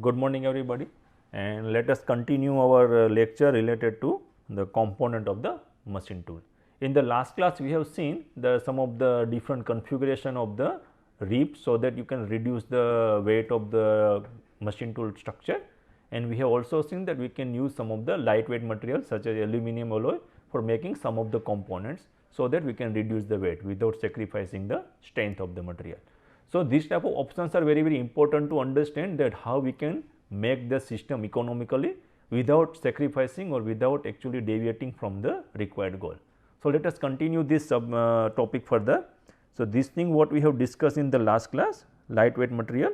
Good morning everybody, and let us continue our lecture related to the component of the machine tool. In the last class we have seen some of the different configuration of the rib, so that you can reduce the weight of the machine tool structure, and we have also seen that we can use some of the lightweight materials such as aluminum alloy for making some of the components, so that we can reduce the weight without sacrificing the strength of the material. So, these type of options are very important to understand that how we can make the system economically without sacrificing or without actually deviating from the required goal. So, let us continue this topic further. So, this thing what we have discussed in the last class, lightweight material,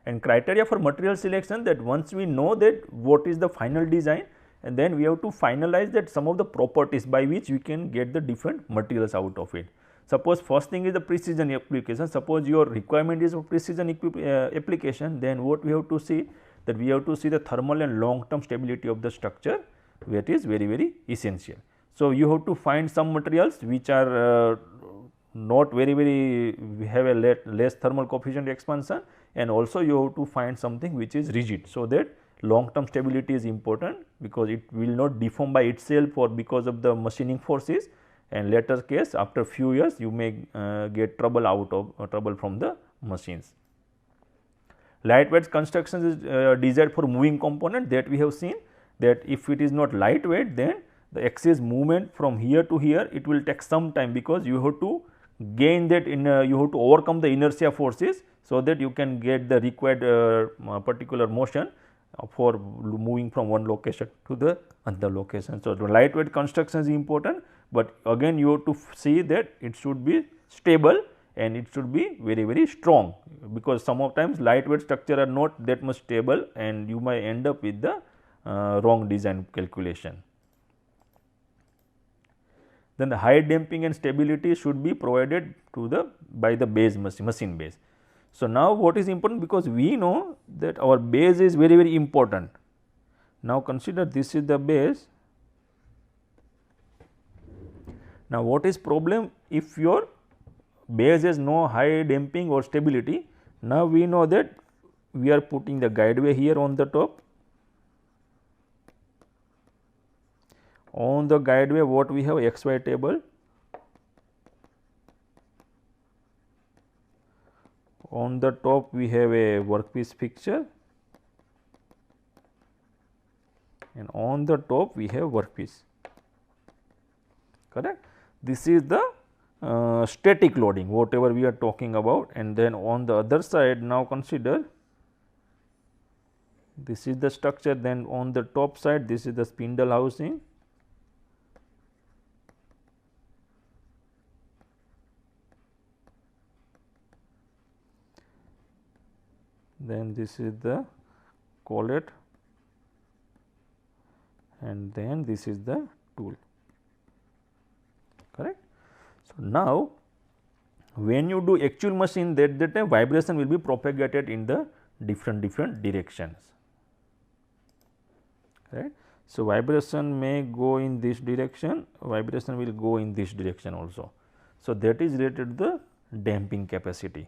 and criteria for material selection, that once we know that what is the final design, and then we have to finalize that some of the properties by which we can get the different materials out of it. Suppose first thing is the precision application. Suppose your requirement is for precision application, then what we have to see, that we have to see the thermal and long term stability of the structure, that is very essential. So, you have to find some materials which are not very we have a less thermal coefficient expansion, and also you have to find something which is rigid. So, that long term stability is important, because it will not deform by itself or because of the machining forces, and later case after few years you may get trouble out of trouble from the machines. Lightweight construction is desired for moving component, that we have seen that if it is not lightweight, then the axis movement from here to here, it will take some time, because you have to gain that you have to overcome the inertia forces, so that you can get the required particular motion for moving from one location to the another location. So, the lightweight construction is important, but again you have to see that it should be stable and it should be very strong, because some of times lightweight structure are not that much stable, and you might end up with the wrong design calculation. Then the high damping and stability should be provided to the by the base machine base. So, now what is important, because we know that our base is very important. Now, consider this is the base. Now, what is problem if your base has no high damping or stability? Now, we know that we are putting the guideway here on the top. On the guideway, what we have, XY table. On the top we have a workpiece fixture, and on the top we have workpiece, correct. This is the static loading, whatever we are talking about, and then on the other side, now consider this is the structure, then on the top side this is the spindle housing, then this is the collet, and then this is the tool, correct. So, now when you do actual machine, that time vibration will be propagated in the different directions, right. So, vibration may go in this direction, vibration will go in this direction also. So, that is related to the damping capacity.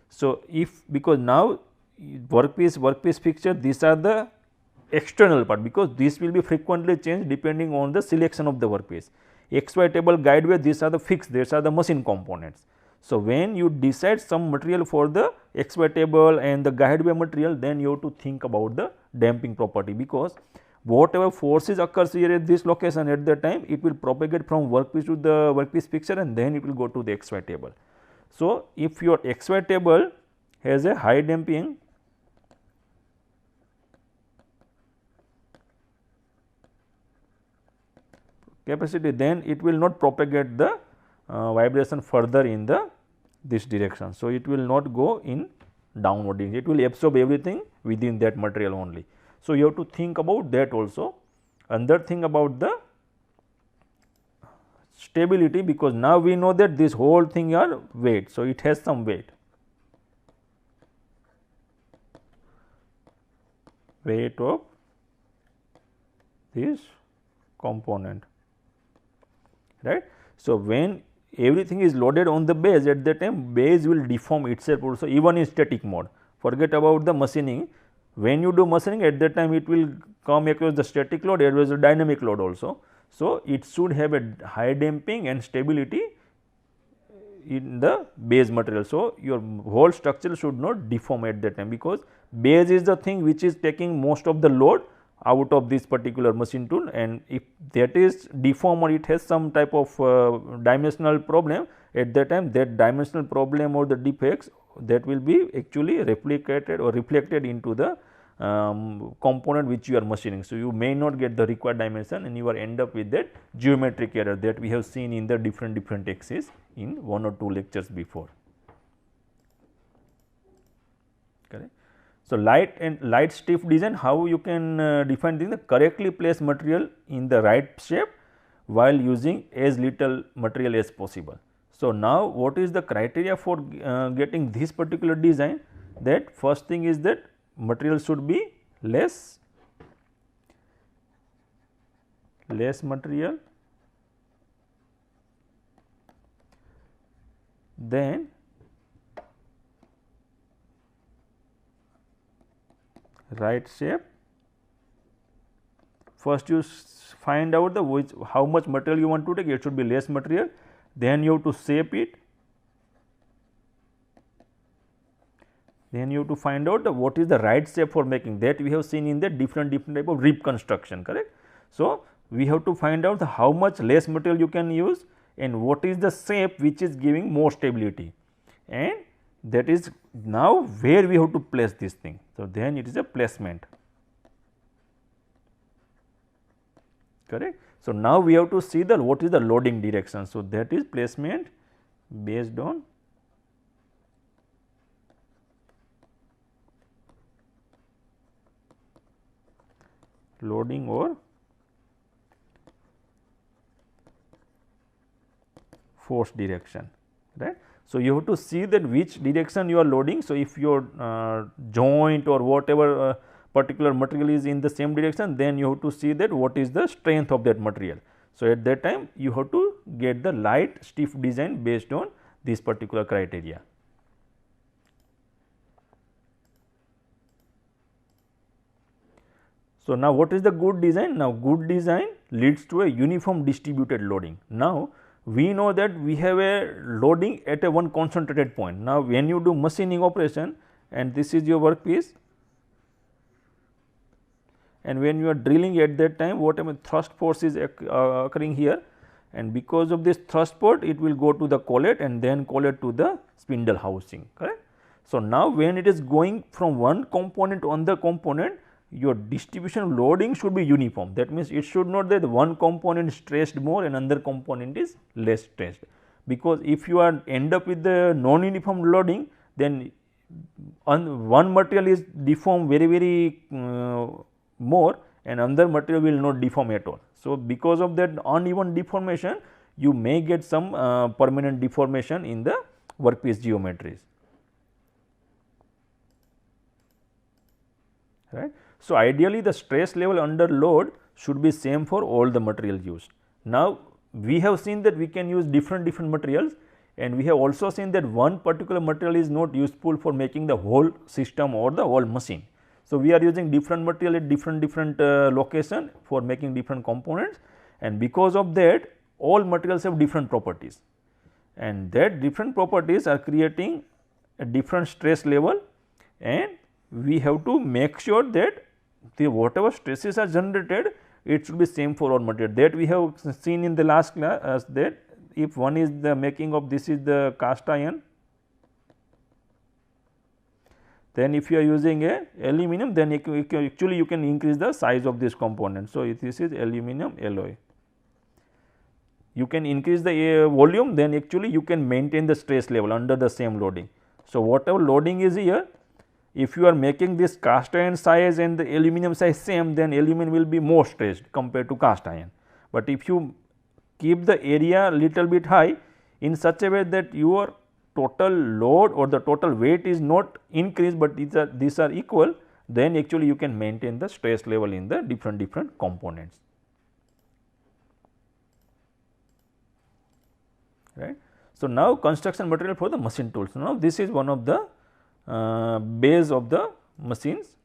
So, if because now workpiece fixture, these are the external part, because this will be frequently changed depending on the selection of the workpiece. XY table guideway, these are the fixed, these are the machine components. So, when you decide some material for the XY table and the guideway material, then you have to think about the damping property, because whatever forces occurs here at this location at that time, it will propagate from workpiece to the workpiece fixture, and then it will go to the XY table. So, if your XY table has a high damping, capacity, then it will not propagate the vibration further in the this direction. So, it will not go in downward, it will absorb everything within that material only. So, you have to think about that also. Another thing about the stability, because now we know that this whole thing are weight. So, it has some weight, of this component, right. So, when everything is loaded on the base, at that time base will deform itself also, even in static mode. Forget about the machining. When you do machining, at that time it will come across the static load as well as the dynamic load also. So, it should have a high damping and stability in the base material. So, your whole structure should not deform at that time, because base is the thing which is taking most of the load out of this particular machine tool, and if that is deformed or it has some type of dimensional problem, at that time that dimensional problem or the defects, that will be actually replicated or reflected into the component which you are machining. So, you may not get the required dimension and you will end up with that geometric error that we have seen in the different axes in 1 or 2 lectures before. Correct. So, light stiff design, how you can define the correctly placed material in the right shape while using as little material as possible. So, now what is the criteria for getting this particular design? That first thing is that material should be less material, then right shape. First you find out the how much material you want to take, it should be less material, then you have to shape it, then you have to find out what is the right shape for making, that we have seen in the different type of rib construction, correct. So, we have to find out how much less material you can use and what is the shape which is giving more stability, and that is now where we have to place this thing. So, then it is a placement, correct. So, now we have to see the what is the loading direction. So, that is placement based on loading or force direction, right. So, you have to see that which direction you are loading. So, if your joint or whatever particular material is in the same direction, then you have to see that what is the strength of that material. So, at that time you have to get the light stiff design based on this particular criteria. So, now what is the good design? Now, good design leads to a uniform distributed loading. Now, we know that we have a loading at a one concentrated point. Now, when you do machining operation and this is your workpiece, and when you are drilling, at that time whatever thrust force is occurring here, and because of this thrust force it will go to the collet and then collet to the spindle housing, correct. So, now when it is going from one component on the component, your distribution loading should be uniform. That means, it should not that one component stressed more and another component is less stressed, because if you are end up with the non-uniform loading, then one material is deformed very more and another material will not deform at all. So, because of that uneven deformation, you may get some permanent deformation in the workpiece geometries, right. So, ideally the stress level under load should be same for all the material used. Now, we have seen that we can use different materials, and we have also seen that one particular material is not useful for making the whole system or the whole machine. So, we are using different material at different location for making different components, and because of that all materials have different properties, and that different properties are creating a different stress level, and we have to make sure that the whatever stresses are generated, it should be same for all material. That we have seen in the last class, that if one is the making of this is the cast iron, then if you are using a aluminum, then actually you can increase the size of this component. So, if this is aluminum alloy, you can increase the volume, then actually you can maintain the stress level under the same loading. So, whatever loading is here, if you are making this cast iron size and the aluminum size same, then aluminum will be more stressed compared to cast iron. But if you keep the area little bit high in such a way that your total load or the total weight is not increased, but these are equal, then actually you can maintain the stress level in the different components, right. So, now construction material for the machine tools. Now, this is one of the base of the machines.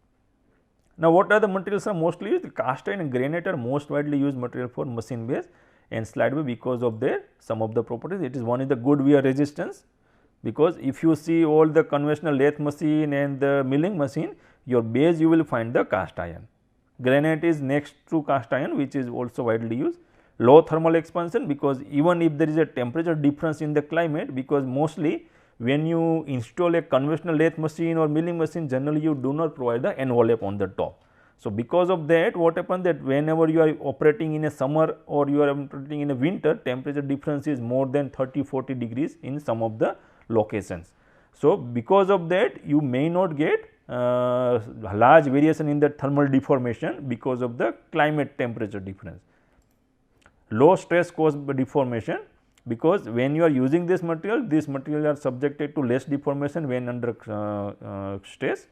Now, what are the materials are mostly used? Cast iron and granite are most widely used material for machine base and slide base because of their some of the properties. It is one is the good wear resistance, because if you see all the conventional lathe machine and the milling machine, your base you will find the cast iron. Granite is next to cast iron, which is also widely used. Low thermal expansion, because even if there is a temperature difference in the climate, because mostly when you install a conventional lathe machine or milling machine, generally you do not provide the envelope on the top. So, because of that, what happens that whenever you are operating in a summer or you are operating in a winter, temperature difference is more than 30-40 degrees in some of the locations. So, because of that, you may not get large variation in the thermal deformation because of the climate temperature difference. Low stress cause deformation, because when you are using this material are subjected to less deformation when under stress,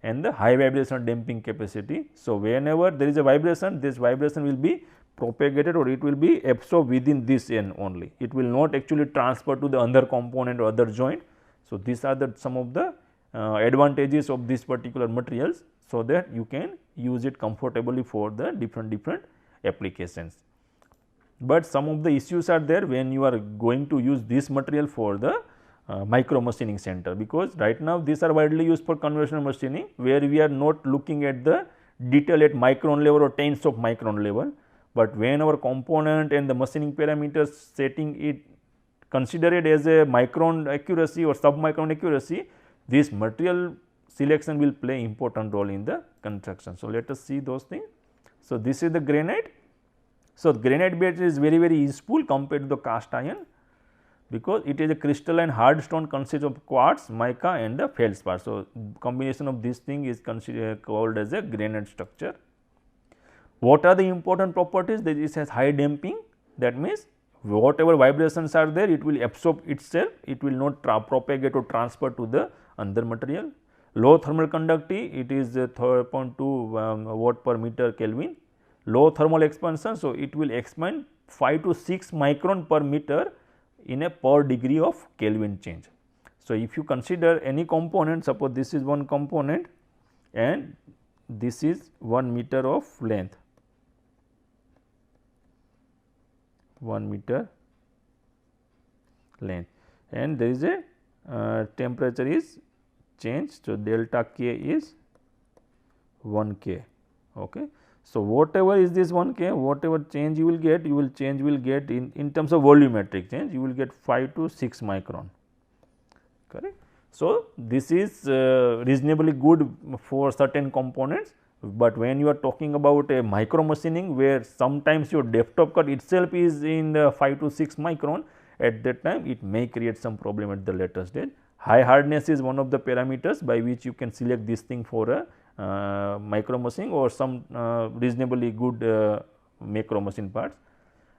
and the high vibration damping capacity. So, whenever there is a vibration, this vibration will be propagated or it will be absorbed within this end only. It will not actually transfer to the other component or other joint. So, these are the some of the advantages of this particular materials, so that you can use it comfortably for the different applications. But some of the issues are there when you are going to use this material for the micro machining center, because right now these are widely used for conventional machining, where we are not looking at the detail at micron level or tens of micron level. But when our component and the machining parameters setting it considered as a micron accuracy or submicron accuracy, this material selection will play important role in the construction. So, let us see those things. So, this is the granite. So, granite base is very useful compared to the cast iron, because it is a crystalline hard stone consists of quartz, mica and the feldspar. So, combination of this thing is considered called as a granite structure. What are the important properties? This has high damping, that means whatever vibrations are there, it will absorb itself, it will not propagate or transfer to the other material. Low thermal conductivity, it is 3.2 watt per meter Kelvin. Low thermal expansion, so it will expand 5 to 6 micron per meter in a per degree of Kelvin change. So, if you consider any component, suppose this is one component and this is 1 meter of length, 1 meter length, and there is a temperature is changed. So, delta K is 1 K. Okay. So, whatever is this 1 K, whatever change you will get, in terms of volumetric change, you will get 5 to 6 micron, correct. So, this is reasonably good for certain components, but when you are talking about a micro machining, where sometimes your depth of cut itself is in the 5 to 6 micron, at that time it may create some problem at the later stage. High hardness is one of the parameters by which you can select this thing for a micro machining or some reasonably good macro machine parts.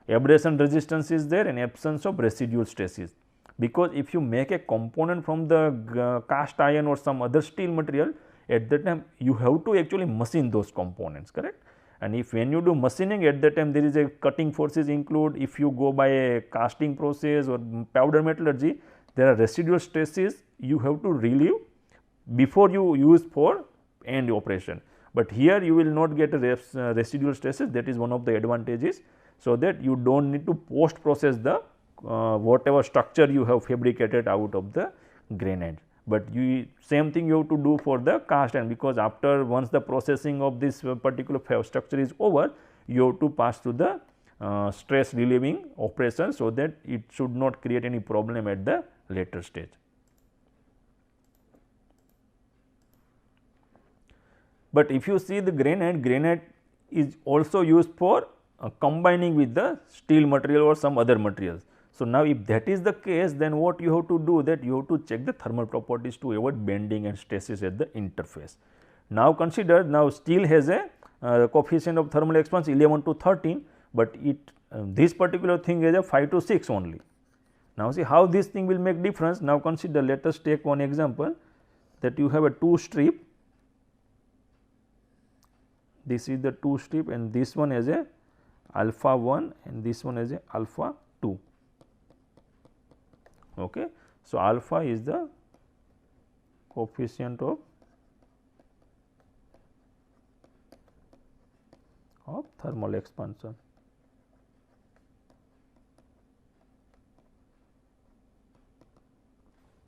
Abrasion resistance is there and absence of residual stresses, because if you make a component from the cast iron or some other steel material, at that time you have to actually machine those components, correct. And if when you do machining, at that time there is a cutting forces include. If you go by a casting process or powder metallurgy, there are residual stresses you have to relieve before you use for end operation, but here you will not get a residual stresses. That is one of the advantages, so that you do not need to post process the whatever structure you have fabricated out of the granite. But you same thing you have to do for the cast iron, because after once the processing of this particular structure is over, you have to pass through the stress relieving operation, so that it should not create any problem at the later stage. But if you see the granite is also used for combining with the steel material or some other materials. So, now if that is the case, then what you have to do, that you have to check the thermal properties to avoid bending and stresses at the interface. Now, consider now steel has a coefficient of thermal expansion 11 to 13, but it this particular thing is a 5 to 6 only. Now, see how this thing will make difference. Now, consider, let us take one example, that you have a 2 strip. This is the 2 strip and this one as a alpha 1 and this one as a alpha 2. Okay. So, alpha is the coefficient of thermal expansion.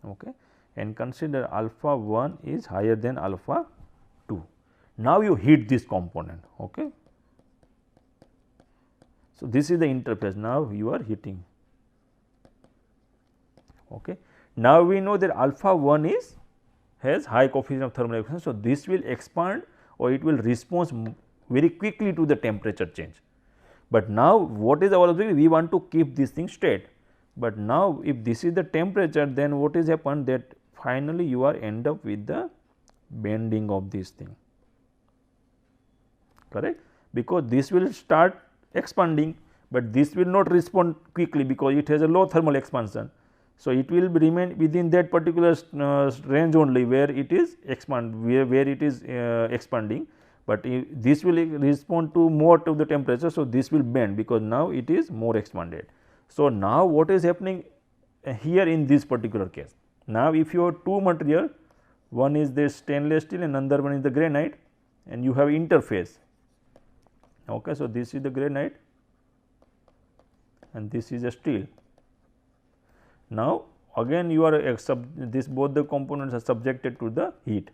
Okay. And consider alpha 1 is higher than alpha 2. Now, you heat this component. Okay. So, this is the interface, now you are heating. Okay. Now, we know that alpha 1 is has high coefficient of thermal expansion. So, this will expand or it will respond very quickly to the temperature change. But now, what is our objective? We want to keep this thing straight. But now, if this is the temperature, then what is happened that finally, you are end up with the bending of this thing, correct, because this will start expanding, but this will not respond quickly because it has a low thermal expansion. So, it will remain within that particular range only where it is where it is expanding, but this will respond to more to the temperature. So, this will bend because now it is more expanded. So, now what is happening here in this particular case? Now, if you have two material, one is the stainless steel and another one is the granite, and you have interface. Okay. So, this is the granite and this is a steel. Now, again you are this both the components are subjected to the heat.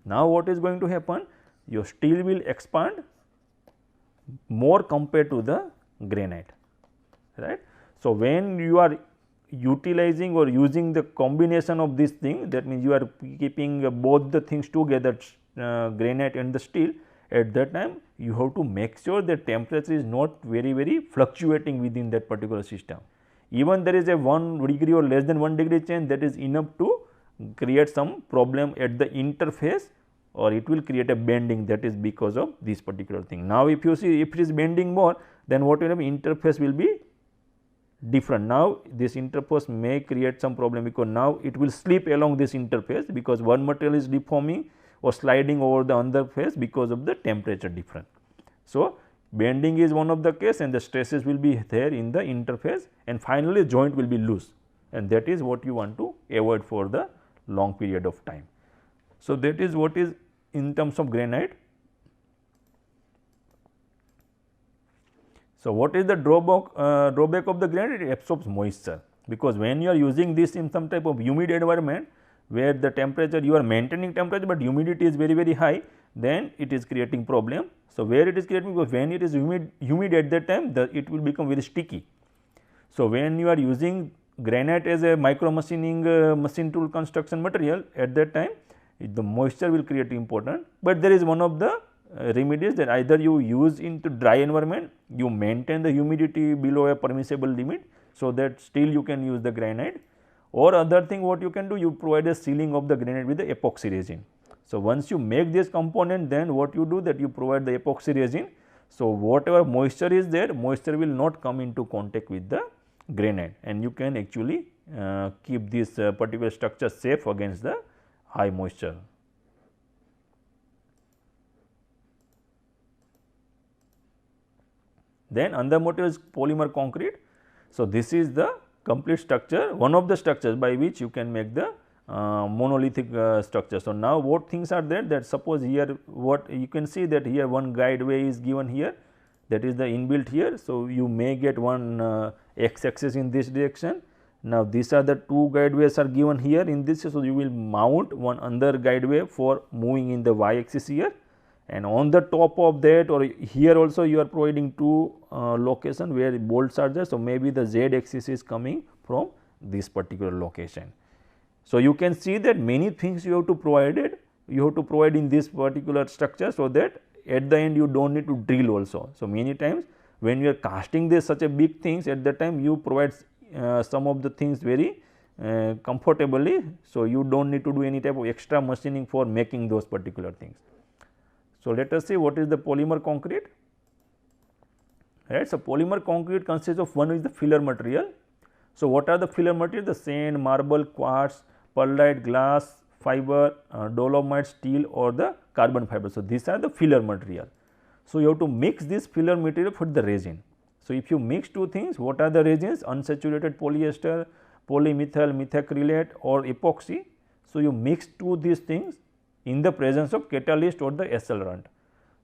Now, what is going to happen? Your steel will expand more compared to the granite, right. So, when you are utilizing or using the combination of this thing, that means you are keeping both the things together, granite and the steel, at that time you have to make sure that temperature is not very fluctuating within that particular system. Even there is a 1 degree or less than 1 degree change, that is enough to create some problem at the interface, or it will create a bending, that is because of this particular thing. Now, if you see, if it is bending more, then what will happen? Interface will be different. Now, this interface may create some problem because now it will slip along this interface because one material is deforming or sliding over the other face because of the temperature difference. So, bending is one of the case and the stresses will be there in the interface, and finally, joint will be loose, and that is what you want to avoid for the long period of time. So, that is what is in terms of granite. So, what is the drawback of the granite? It absorbs moisture, because when you are using this in some type of humid environment where the temperature, you are maintaining temperature, but humidity is very high, then it is creating problem. So, where it is creating? Because when it is humid at that time, it will become very sticky. So, when you are using granite as a micro machining machine tool construction material, at that time the moisture will create important, but there is one of the remedies that either you use into dry environment, you maintain the humidity below a permissible limit, so that still you can use the granite, or other thing what you can do, you provide a sealing of the granite with the epoxy resin. So, once you make this component, then what you do, that you provide the epoxy resin. So, whatever moisture is there, moisture will not come into contact with the granite, and you can actually keep this particular structure safe against the high moisture. Then another material is polymer concrete. So, this is the complete structure, one of the structures by which you can make the monolithic structure. So, now what things are there, that suppose here what you can see, that here one guideway is given here, that is the inbuilt here. So, you may get one x axis in this direction. Now, these are the two guideways are given here in this. So, you will mount one other guideway for moving in the y axis here, and on the top of that, or here also you are providing two location where bolts are there. So, maybe the z axis is coming from this particular location. So, you can see that many things you have to provide in this particular structure, so that at the end you do not need to drill also. So, many times when you are casting this such a big things, at that time you provide some of the things very comfortably. So, you do not need to do any type of extra machining for making those particular things. So, let us see what is the polymer concrete, right. So, polymer concrete consists of, one is the filler material. So, what are the filler material? The sand, marble, quartz, pearlite, glass, fiber, dolomite, steel, or the carbon fiber. So, these are the filler material. So, you have to mix this filler material for the resin. So, if you mix two things, what are the resins? Unsaturated polyester, polymethyl methacrylate or epoxy. So, you mix two these things in the presence of catalyst or the accelerant.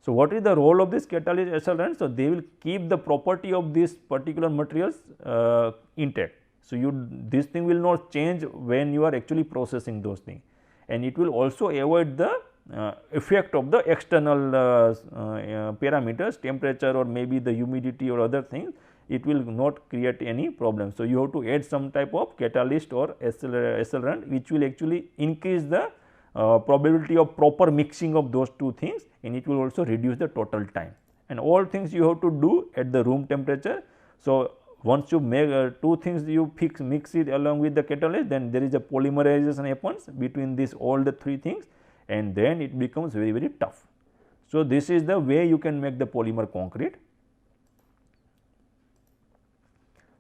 So, what is the role of this catalyst accelerant? So, they will keep the property of these particular materials intact. So, this thing will not change when you are actually processing those things, and it will also avoid the effect of the external parameters, temperature or maybe the humidity or other things. It will not create any problem. So, you have to add some type of catalyst or accelerant which will actually increase the probability of proper mixing of those two things, and it will also reduce the total time, and all things you have to do at the room temperature. So, once you make two things, you mix it along with the catalyst, then there is a polymerization happens between these all the three things, and then it becomes very, very tough. So, this is the way you can make the polymer concrete.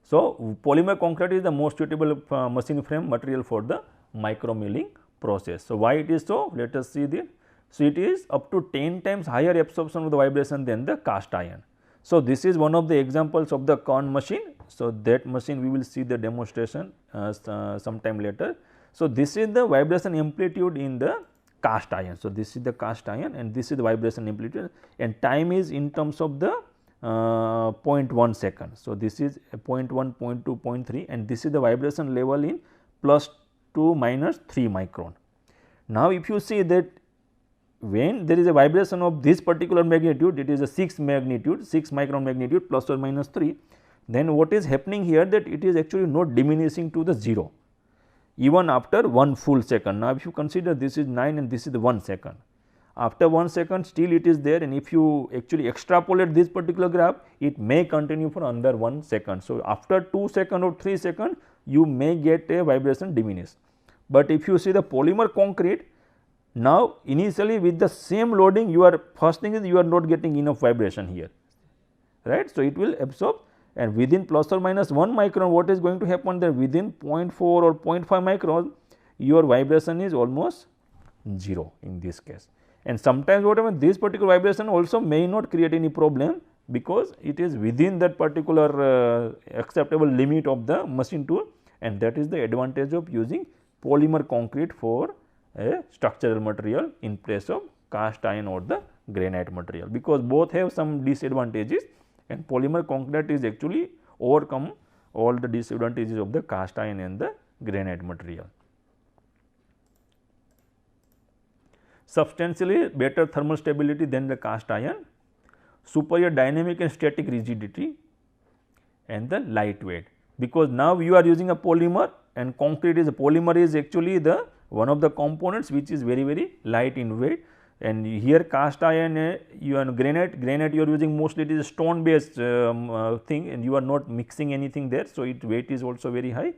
So, polymer concrete is the most suitable machine frame material for the micro milling process. So, why it is so? Let us see this. So, it is up to 10 times higher absorption of the vibration than the cast iron. So, this is one of the examples of the Kern machine. So, that machine we will see the demonstration sometime later. So, this is the vibration amplitude in the cast iron. So, this is the cast iron and this is the vibration amplitude, and time is in terms of the 0.1 second. So, this is 0.1, 0.2, 0.3, and this is the vibration level in +2 - 3 micron. Now, if you see that when there is a vibration of this particular magnitude, it is a 6 magnitude, 6 micron magnitude +or -3, then what is happening here, that it is actually not diminishing to the 0 even after 1 full second. Now, if you consider this is 9 and this is the 1 second, after 1 second still it is there, and if you actually extrapolate this particular graph, it may continue for under 1 second. So, after 2 second or 3 second, you may get a vibration diminish. But if you see the polymer concrete, now initially with the same loading, you are first thing is you are not getting enough vibration here, right. So, it will absorb, and within +or -1 micron, what is going to happen there, within 0.4 or 0.5 micron, your vibration is almost 0 in this case. And sometimes whatever this particular vibration also may not create any problem, because it is within that particular acceptable limit of the machine tool, and that is the advantage of using polymer concrete for a structural material in place of cast iron or the granite material, because both have some disadvantages, and polymer concrete is actually overcome all the disadvantages of the cast iron and the granite material. Substantially better thermal stability than the cast iron, superior dynamic and static rigidity, and the lightweight, because now you are using a polymer, and concrete is a polymer is actually the one of the components which is very, very light in weight, and here cast iron, you are granite you are using mostly it is a stone based thing, and you are not mixing anything there. So, its weight is also very high.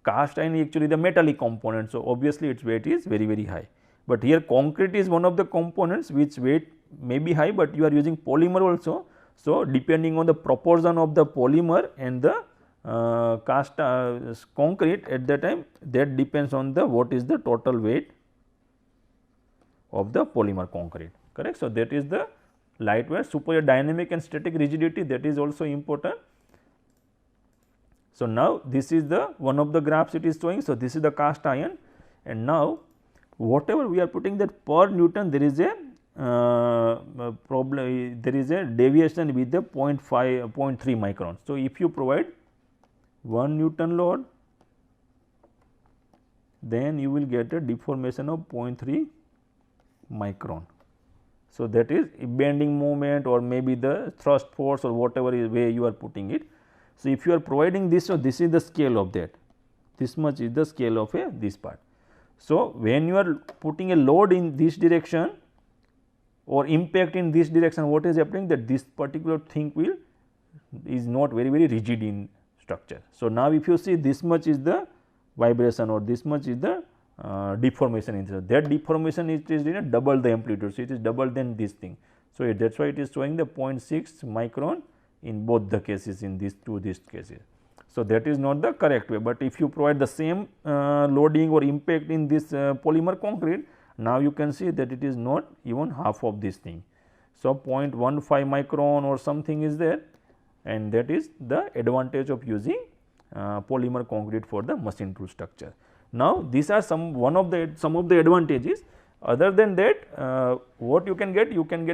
Cast iron is actually the metallic component, so obviously its weight is very, very high. But here concrete is one of the components which weight may be high, but you are using polymer also. So, depending on the proportion of the polymer and the concrete at that time, that depends on the what is the total weight of the polymer concrete, correct. So, that is the lightweight, superior dynamic and static rigidity, that is also important. So, now this is the one of the graphs it is showing. So, this is the cast iron, and now whatever we are putting that per Newton, there is a problem, there is a deviation with the 0.5 0.3 micron. So, if you provide 1 Newton load, then you will get a deformation of 0.3 micron. So, that is bending moment or maybe the thrust force or whatever is way you are putting it. So, if you are providing this, so this is the scale of that, this much is the scale of this part. So, when you are putting a load in this direction or impact in this direction, what is happening, that this particular thing is not very, very rigid in structure. So, now if you see this much is the vibration or this much is the deformation inside, that deformation is in double the amplitude. So, it is double than this thing. So, that is why it is showing the 0.6 micron in both the cases, in these two cases. So, that is not the correct way, but if you provide the same loading or impact in this polymer concrete, now you can see that it is not even half of this thing. So, 0.15 micron or something is there, and that is the advantage of using polymer concrete for the machine tool structure. Now, these are some of the advantages. Other than that, what you can get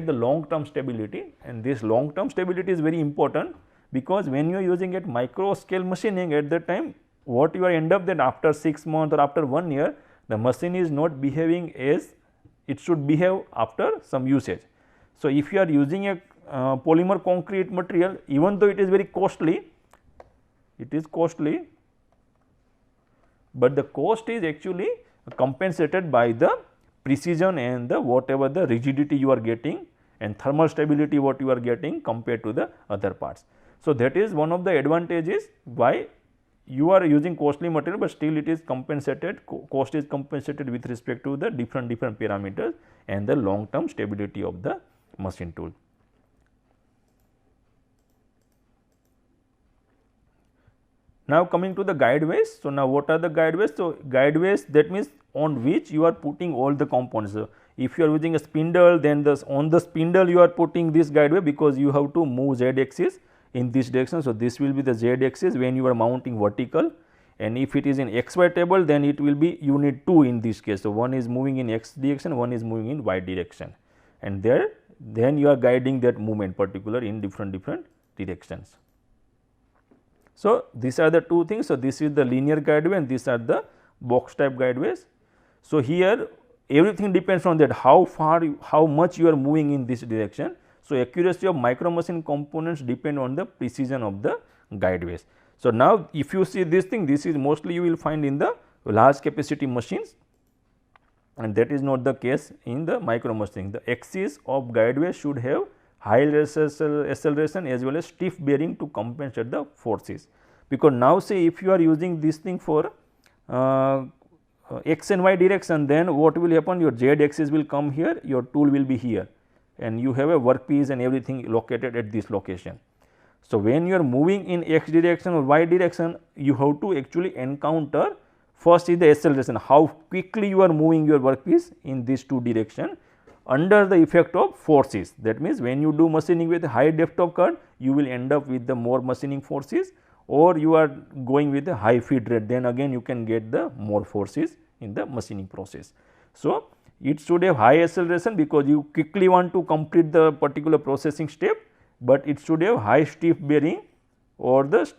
the long term stability, and this long term stability is very important, because when you are using at micro scale machining, at that time what you are end up that after 6 months or after 1 year, the machine is not behaving as it should behave after some usage. So, if you are using a polymer concrete material, even though it is very costly, but the cost is actually compensated by the precision and the whatever the rigidity you are getting and thermal stability what you are getting compared to the other parts. So, that is one of the advantages why you are using costly material, but still it is compensated, cost is compensated with respect to the different parameters and the long term stability of the machine tool. Now, coming to the guideways. So, now what are the guideways? So, guideways, that means on which you are putting all the components. So, if you are using a spindle, then on the spindle you are putting this guideway, because you have to move z axis in this direction. So, this will be the z axis when you are mounting vertical, and if it is in xy table, then it will be unit 2 in this case. So, one is moving in x direction, one is moving in y direction, and then you are guiding that movement particular in different directions. So, these are the two things. So, this is the linear guideway and these are the box type guideways. So, here everything depends on that how much you are moving in this direction. So, accuracy of micro machine components depend on the precision of the guideways. So, now if you see this thing, this is mostly you will find in the large capacity machines, and that is not the case in the micro machining. The axis of guideway should have high acceleration as well as stiff bearing to compensate the forces, because now say if you are using this thing for x and y direction, then what will happen, your z axis will come here, your tool will be here, and you have a workpiece and everything located at this location. So, when you are moving in x direction or y direction, you have to actually encounter first is the acceleration, how quickly you are moving your workpiece in these two directions under the effect of forces. That means, when you do machining with high depth of cut, you will end up with the more machining forces, or you are going with a high feed rate, then again you can get the more forces in the machining process. So, it should have high acceleration, because you quickly want to complete the particular processing step, but it should have high stiff bearing or the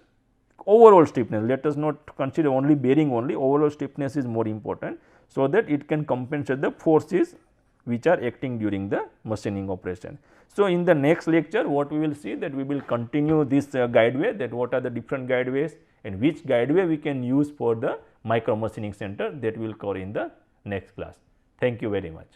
overall stiffness. Let us not consider only bearing only, overall stiffness is more important, so that it can compensate the forces which are acting during the machining operation. So, in the next lecture what we will see, that we will continue this guideway, that what are the different guideways and which guideway we can use for the micro machining center, that we will cover in the next class. Thank you very much.